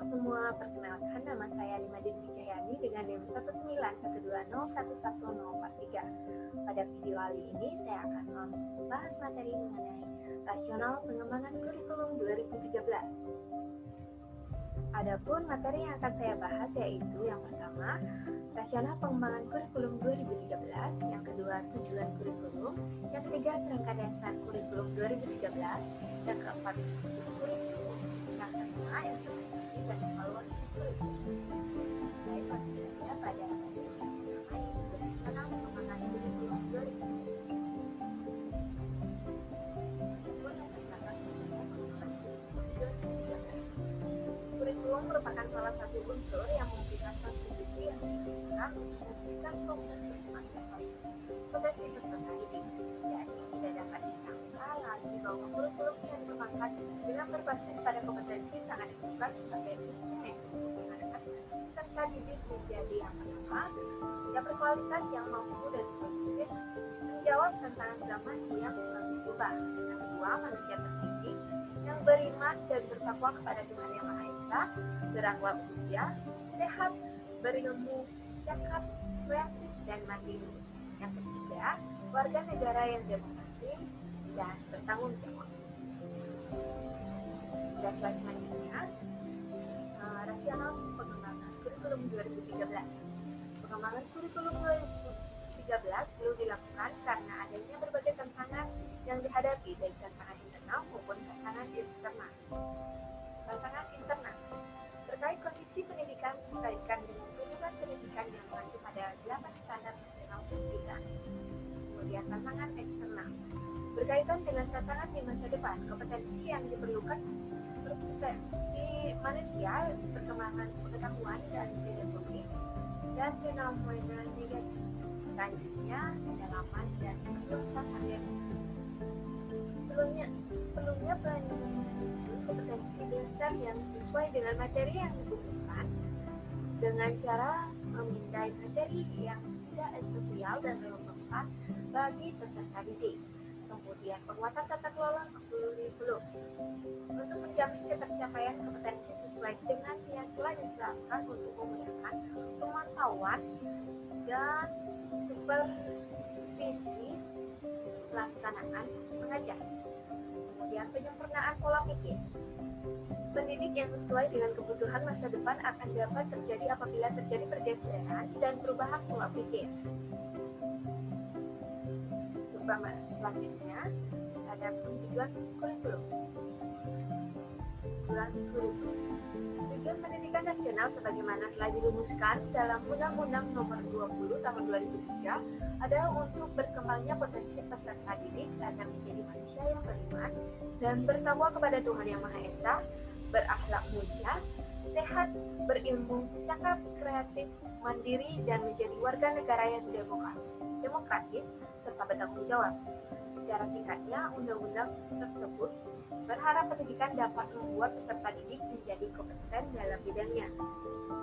semua, perkenalkan nama saya Limadin Wijayani dengan NIM 19120111043. Pada video kali ini saya akan membahas materi mengenai rasional pengembangan kurikulum 2013. Adapun materi yang akan saya bahas yaitu yang pertama, rasional pengembangan kurikulum 2013, yang kedua tujuan kurikulum, yang ketiga kerangka dasar kurikulum 2013, yang keempat kurikulum, yang kelima implementasi dan evaluasi kurikulum. Baik, langsung saja pada materi yang pertama yaitu rasional pengembangan kurikulum 2013. Kurikulum merupakan salah satu unsur yang memberikan kontribusi yang signifikan untuk memberikan proses perkembangan potensi peserta didik. Jadi tidak dapat disangka lagi bahwa kurikulum yang dikembangkan dengan berbasis pada kompetensi sangat dibutuhkan sebagai instrumen untuk mengadakan peserta didik menjadi yang pertama, yang berkualitas, yang mampu dan produktif, menjawab tantangan zaman yang selalu berubah. Yang kedua, manusia terdidik yang beriman dan bertakwa kepada Tuhan Yang Maha Esa, berakhlak mulia, sehat, berilmu, cakap, kreatif, dan mandiri. Yang ketiga, warga negara yang demokratis dan bertanggung jawab. Dan selanjutnya, rasional pengembangan kurikulum 2013. Pengembangan kurikulum 2013 perlu dilakukan karena adanya berbagai tantangan yang dihadapi, baik tantangan internal maupun tantangan eksternal. Tantangan internal terkait kondisi pendidikan dikaitkan dengan tuntutan pendidikan yang mengacu pada 8 standar nasional pendidikan. Kemudian tantangan eksternal berkaitan dengan tantangan di masa depan, kompetensi yang diperlukan di manusia, perkembangan pengetahuan dan teknologi, dan fenomena negatif. Selanjutnya, pendalaman dan penjelasan area. Perlunya kompetensi dasar yang sesuai dengan materi yang dibutuhkan dengan cara memindai materi yang tidak esensial dan relevan bagi peserta didik. Kemudian penguatan tata kelola kurikulum untuk menjamin ketercapaian kompetensi sesuai dengan yang telah ditetapkan untuk memudahkan pemantauan dan supervisi pelaksanaan mengajar. Kemudian penyempurnaan pola pikir. Pendidik yang sesuai dengan kebutuhan masa depan akan dapat terjadi apabila terjadi pergeseran dan perubahan pola pikir. Selanjutnya ada tujuan kurikulum. Tujuan pendidikan nasional sebagaimana telah dirumuskan dalam Undang-Undang Nomor 20 Tahun 2003 adalah untuk berkembangnya potensi peserta didik agar menjadi manusia yang beriman dan bertakwa kepada Tuhan Yang Maha Esa, berakhlak mulia, sehat, berilmu, cakap, kreatif, mandiri, dan menjadi warga negara yang demokratis serta bertanggung jawab. Secara singkatnya, undang-undang tersebut berharap pendidikan dapat membuat peserta didik menjadi kompeten dalam bidangnya,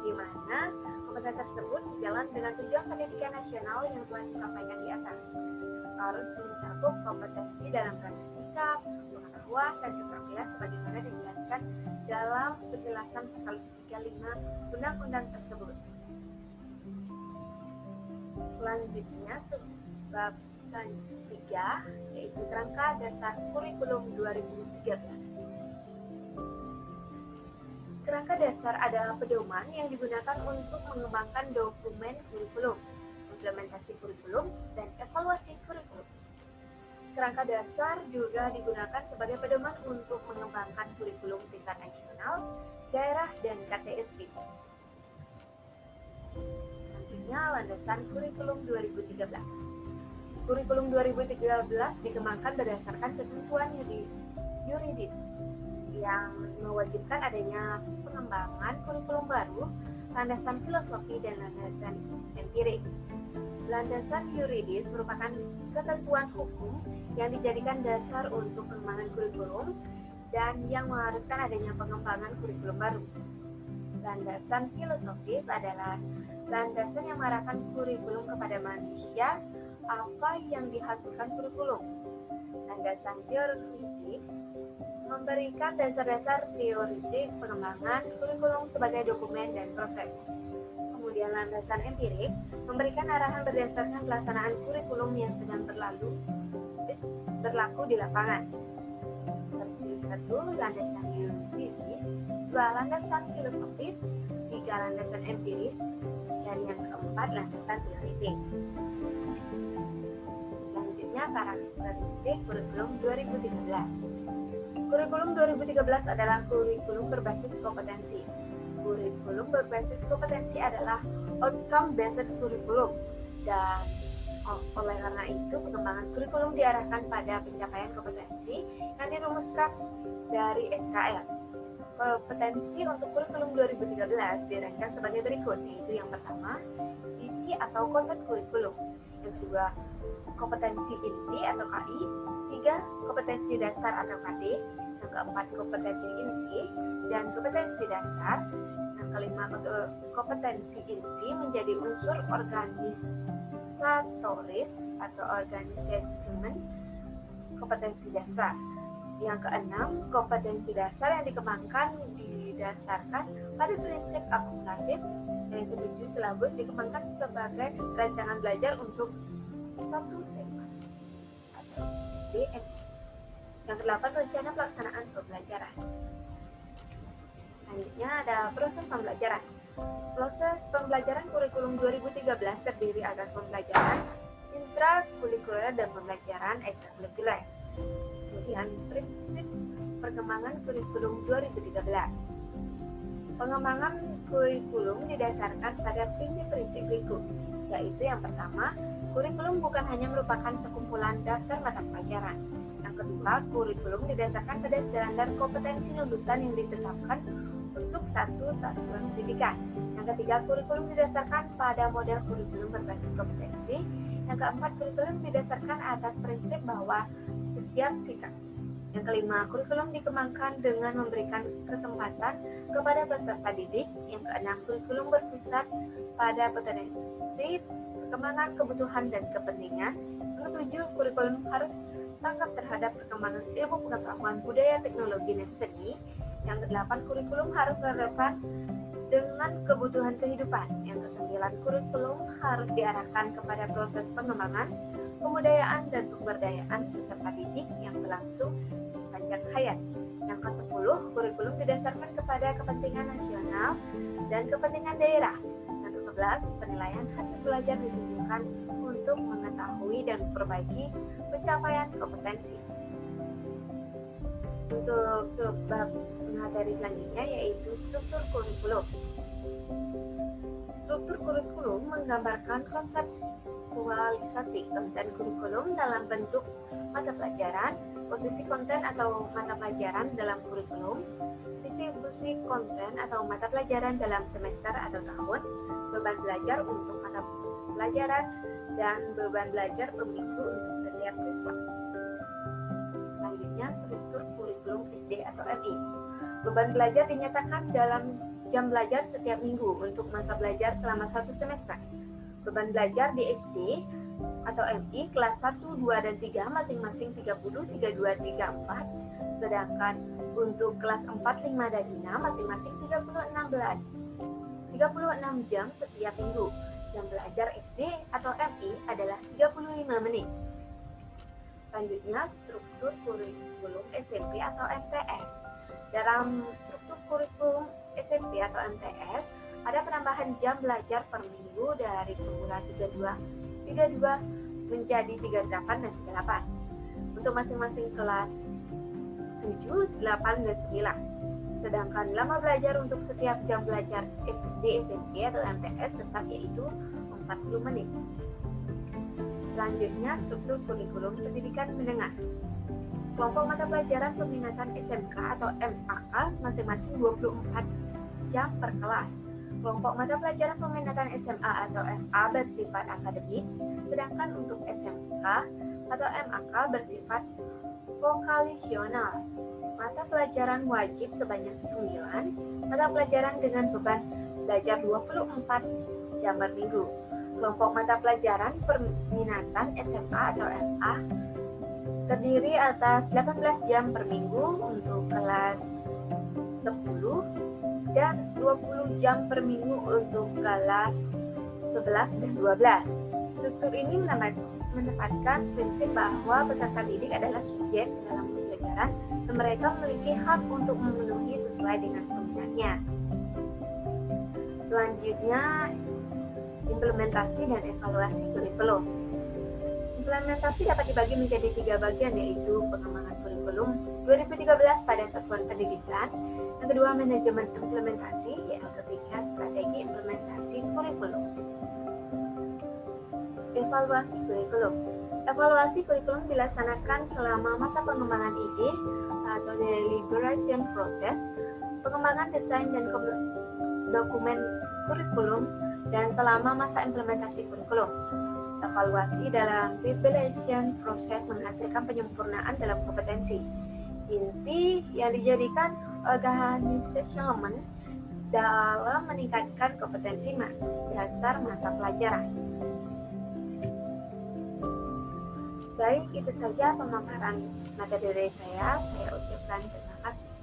di mana kompeten tersebut sejalan dengan tujuan pendidikan nasional yang telah disampaikan di atas. Harus mencakup kompetensi dalam rangka sikap, pengetahuan, dan keterampilan sebagaimana dijelaskan dalam penjelasan pasal 35 undang-undang tersebut. Selanjutnya, bab 3 yaitu kerangka dasar kurikulum 2013. Kerangka dasar adalah pedoman yang digunakan untuk mengembangkan dokumen kurikulum, implementasi kurikulum, dan evaluasi kurikulum. Kerangka dasar juga digunakan sebagai pedoman untuk mengembangkan kurikulum tingkat nasional, daerah, dan KTSB. Selanjutnya, landasan kurikulum 2013. Kurikulum 2013 dikembangkan berdasarkan ketentuan yuridis yang mewajibkan adanya pengembangan kurikulum baru, landasan filosofi, dan landasan empirik. Landasan yuridis merupakan ketentuan hukum yang dijadikan dasar untuk pengembangan kurikulum dan yang mengharuskan adanya pengembangan kurikulum baru. Landasan filosofis adalah landasan yang mengarahkan kurikulum kepada manusia apa yang dihasilkan kurikulum. Landasan teoritik memberikan dasar-dasar teoretik pengembangan kurikulum sebagai dokumen dan proses. Kemudian landasan empirik memberikan arahan berdasarkan pelaksanaan kurikulum yang sedang berlaku di lapangan. Seperti 1. Landasan empiris, 2. Landasan filosofis, 3. Landasan empiris, dan yang keempat landasan teoretik. Selanjutnya karakteristik kurikulum 2013. Kurikulum 2013 adalah kurikulum berbasis kompetensi. Kurikulum berbasis kompetensi adalah outcome based kurikulum, dan oleh karena itu pengembangan kurikulum diarahkan pada pencapaian kompetensi yang dirumuskan dari SKL. Kompetensi untuk kurikulum 2013 dirancang sebagai berikut, yaitu yang pertama, isi atau konten kurikulum. Yang kedua, kompetensi inti atau KI. 3. Kompetensi dasar atau KD. Yang keempat, kompetensi inti dan kompetensi dasar. Yang kelima, kompetensi inti menjadi unsur organisatoris atau organisational kompetensi dasar. Yang keenam, kompetensi dasar yang dikembangkan didasarkan pada prinsip akumulatif. Yang ketujuh, silabus dikembangkan sebagai rancangan belajar untuk satu tema atau SDM. Yang kedelapan, rencana pelaksanaan pembelajaran. Selanjutnya ada proses pembelajaran. Proses pembelajaran kurikulum 2013 terdiri atas pembelajaran intrakurikuler dan pembelajaran ekstrakurikuler. Kemudian prinsip perkembangan kurikulum 2013. Pengembangan kurikulum didasarkan pada prinsip-prinsip berikut, yaitu yang pertama, kurikulum bukan hanya merupakan sekumpulan daftar mata pelajaran. Yang kedua, kurikulum didasarkan pada standar kompetensi lulusan yang ditetapkan untuk satu satuan pendidikan. Yang ketiga, kurikulum didasarkan pada model kurikulum berbasis kompetensi. Yang keempat, kurikulum didasarkan atas prinsip bahwa setiap sikap. Yang kelima, kurikulum dikembangkan dengan memberikan kesempatan kepada peserta didik. Yang keenam, kurikulum berpusat pada potensi, perkembangan, kebutuhan, dan kepentingan. Yang ketujuh, kurikulum harus tanggap terhadap perkembangan ilmu pengetahuan, budaya, teknologi, dan seni. Yang kedelapan, kurikulum harus relevan dengan kebutuhan kehidupan. Yang kesembilan, kurikulum harus diarahkan kepada proses pengembangan, kebudayaan, dan pemberdayaan peserta didik yang berlangsung sepanjang hayat. Yang ke-10, kurikulum didasarkan kepada kepentingan nasional dan kepentingan daerah. Yang ke-11, penilaian hasil belajar ditujukan untuk mengetahui dan memperbaiki pencapaian kompetensi. Untuk sebab materi selanjutnya yaitu struktur kurikulum. Struktur kurikulum menggambarkan konseptualisasi konten kurikulum dalam bentuk mata pelajaran, posisi konten atau mata pelajaran dalam kurikulum, distribusi konten atau mata pelajaran dalam semester atau tahun, beban belajar untuk mata pelajaran, dan beban belajar per minggu untuk setiap siswa. Selanjutnya, struktur kurikulum SD atau MI. Beban belajar dinyatakan dalam jam belajar setiap minggu untuk masa belajar selama satu semester. Beban belajar di SD atau MI kelas 1, 2, dan 3 masing-masing 30, 32, 34, sedangkan untuk kelas 4, 5, dan 6 masing-masing 36 jam setiap minggu. Jam belajar SD atau MI adalah 35 menit. Selanjutnya, struktur kurikulum SMP atau MTS. Dalam struktur kurikulum SMP atau MTS, ada penambahan jam belajar per minggu dari semula 32 menjadi 38 dan 38 untuk masing-masing kelas 7, 8, dan 9. Sedangkan lama belajar untuk setiap jam belajar SD, SMP, atau MTS tetap yaitu 40 menit. Selanjutnya, struktur kurikulum pendidikan menengah. Kelompok mata pelajaran peminatan SMK atau MAK masing-masing 24 jam per kelas. Kelompok mata pelajaran peminatan SMA atau MA bersifat akademik, sedangkan untuk SMK atau MAK bersifat vokalisional. Mata pelajaran wajib sebanyak 9, mata pelajaran dengan beban belajar 24 jam per minggu. Kelompok mata pelajaran peminatan SMA atau MA terdiri atas 18 jam per minggu untuk kelas 10 dan 20 jam per minggu untuk kelas 11 dan 12. Struktur ini menempatkan prinsip bahwa peserta didik adalah subjek dalam pembelajaran dan mereka memiliki hak untuk memenuhi sesuai dengan peminatnya. Selanjutnya, implementasi dan evaluasi kurikulum. Implementasi dapat dibagi menjadi 3 bagian, yaitu pengembangan kurikulum 2013 pada satuan pendidikan, yang kedua manajemen implementasi, yang ketiga strategi implementasi kurikulum. Evaluasi kurikulum. Evaluasi kurikulum dilaksanakan selama masa pengembangan ide atau deliberation process, pengembangan desain dan dokumen kurikulum, dan selama masa implementasi kurikulum. Evaluasi dalam deliberation process menghasilkan penyempurnaan dalam kompetensi. Inti yang dijadikan organizational dalam meningkatkan kompetensi dasar mata pelajaran. Baik, itu saja pemaparan materi dari saya. Saya ucapkan terima kasih.